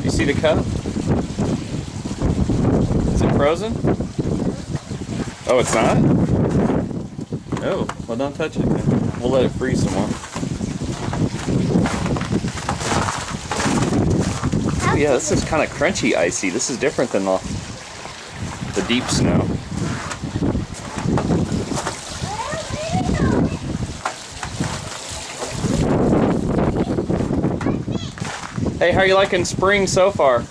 You see the cup? Is it frozen? Oh, it's not? Oh, well, don't touch it then. We'll let it freeze some more. Oh, yeah, this is kind of crunchy icy. This is different than the deep snow. Hey, how are you liking spring so far?